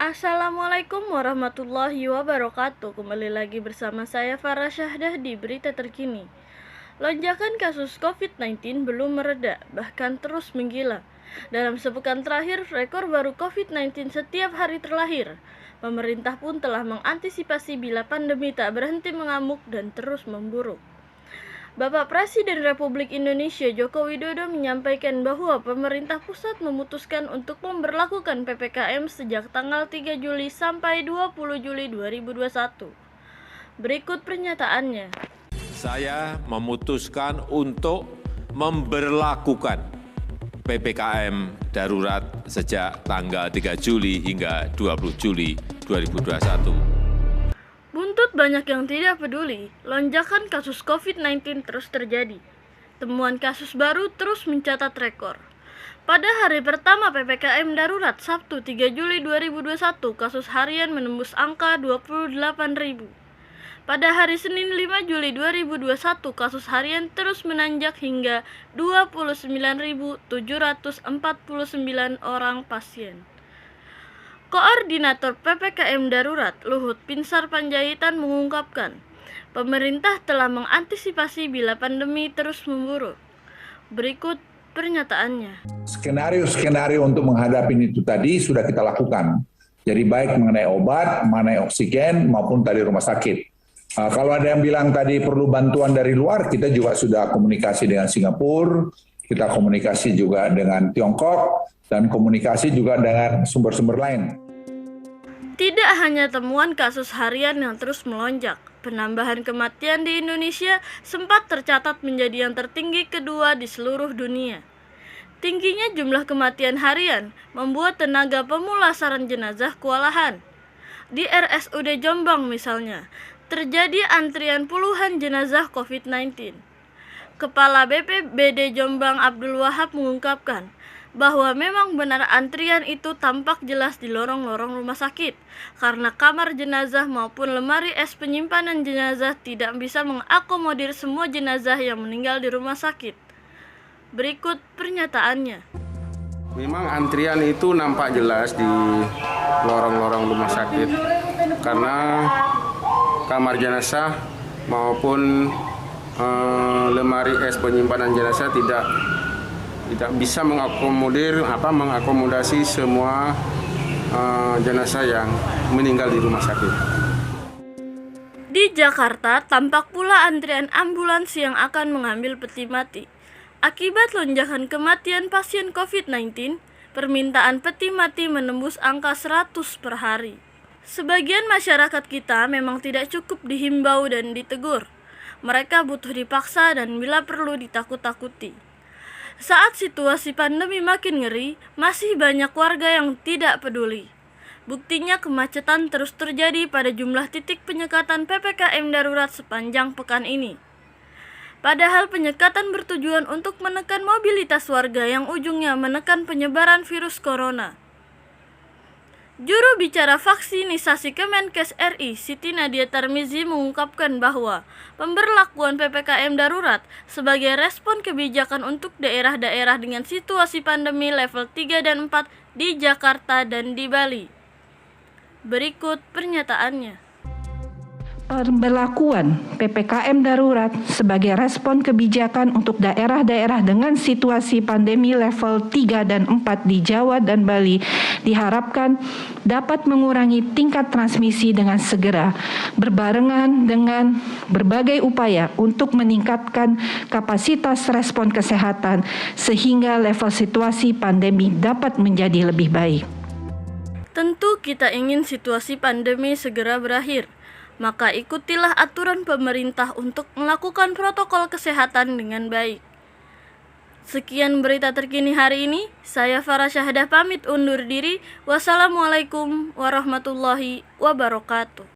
Assalamualaikum warahmatullahi wabarakatuh. Kembali lagi bersama saya Farah Syahdah di berita terkini. Lonjakan kasus COVID-19 belum mereda, bahkan terus menggila. Dalam sepekan terakhir, rekor baru COVID-19 setiap hari terlahir. Pemerintah pun telah mengantisipasi bila pandemi tak berhenti mengamuk dan terus memburuk. Bapak Presiden Republik Indonesia Joko Widodo menyampaikan bahwa pemerintah pusat memutuskan untuk memberlakukan PPKM sejak tanggal 3 Juli sampai 20 Juli 2021. Berikut pernyataannya. Saya memutuskan untuk memberlakukan PPKM darurat sejak tanggal 3 Juli hingga 20 Juli 2021. Buntut banyak yang tidak peduli, lonjakan kasus COVID-19 terus terjadi. Temuan kasus baru terus mencatat rekor. Pada hari pertama PPKM darurat Sabtu 3 Juli 2021, kasus harian menembus angka 28.000. Pada hari Senin 5 Juli 2021, kasus harian terus menanjak hingga 29.749 orang pasien. Koordinator PPKM Darurat Luhut Binsar Panjaitan mengungkapkan, pemerintah telah mengantisipasi bila pandemi terus memburuk. Berikut pernyataannya. Skenario untuk menghadapi itu tadi sudah kita lakukan. Jadi baik mengenai obat, mengenai oksigen maupun tadi rumah sakit. Kalau ada yang bilang tadi perlu bantuan dari luar, kita juga sudah komunikasi dengan Singapura, kita komunikasi juga dengan Tiongkok, dan komunikasi juga dengan sumber-sumber lain. Tidak hanya temuan kasus harian yang terus melonjak, penambahan kematian di Indonesia sempat tercatat menjadi yang tertinggi kedua di seluruh dunia. Tingginya jumlah kematian harian membuat tenaga pemulasaran jenazah kewalahan. Di RSUD Jombang misalnya, terjadi antrian puluhan jenazah COVID-19. Kepala BPBD Jombang Abdul Wahab mengungkapkan bahwa memang benar antrian itu tampak jelas di lorong-lorong rumah sakit karena kamar jenazah maupun lemari es penyimpanan jenazah tidak bisa mengakomodir semua jenazah yang meninggal di rumah sakit. Berikut pernyataannya. Memang antrian itu nampak jelas di lorong-lorong rumah sakit karena kamar jenazah maupun lemari es penyimpanan jenazah tidak bisa mengakomodasi semua jenazah yang meninggal di rumah sakit. Di Jakarta tampak pula antrian ambulans yang akan mengambil peti mati. Akibat lonjakan kematian pasien COVID-19, permintaan peti mati menembus angka 100 per hari. Sebagian masyarakat kita memang tidak cukup dihimbau dan ditegur. Mereka butuh dipaksa dan bila perlu ditakut-takuti. Saat situasi pandemi makin ngeri, masih banyak warga yang tidak peduli. Buktinya kemacetan terus terjadi pada jumlah titik penyekatan PPKM darurat sepanjang pekan ini. Padahal penyekatan bertujuan untuk menekan mobilitas warga yang ujungnya menekan penyebaran virus corona. Juru bicara vaksinisasi Kemenkes RI, Siti Nadia Tarmizi mengungkapkan bahwa pemberlakuan PPKM darurat sebagai respon kebijakan untuk daerah-daerah dengan situasi pandemi level 3 dan 4 di Jakarta dan di Bali. Berikut pernyataannya. Pemberlakuan PPKM darurat sebagai respon kebijakan untuk daerah-daerah dengan situasi pandemi level 3 dan 4 di Jawa dan Bali diharapkan dapat mengurangi tingkat transmisi dengan segera, berbarengan dengan berbagai upaya untuk meningkatkan kapasitas respon kesehatan sehingga level situasi pandemi dapat menjadi lebih baik. Tentu kita ingin situasi pandemi segera berakhir. Maka ikutilah aturan pemerintah untuk melakukan protokol kesehatan dengan baik. Sekian berita terkini hari ini. Saya Farah Syahdah pamit undur diri. Wassalamualaikum warahmatullahi wabarakatuh.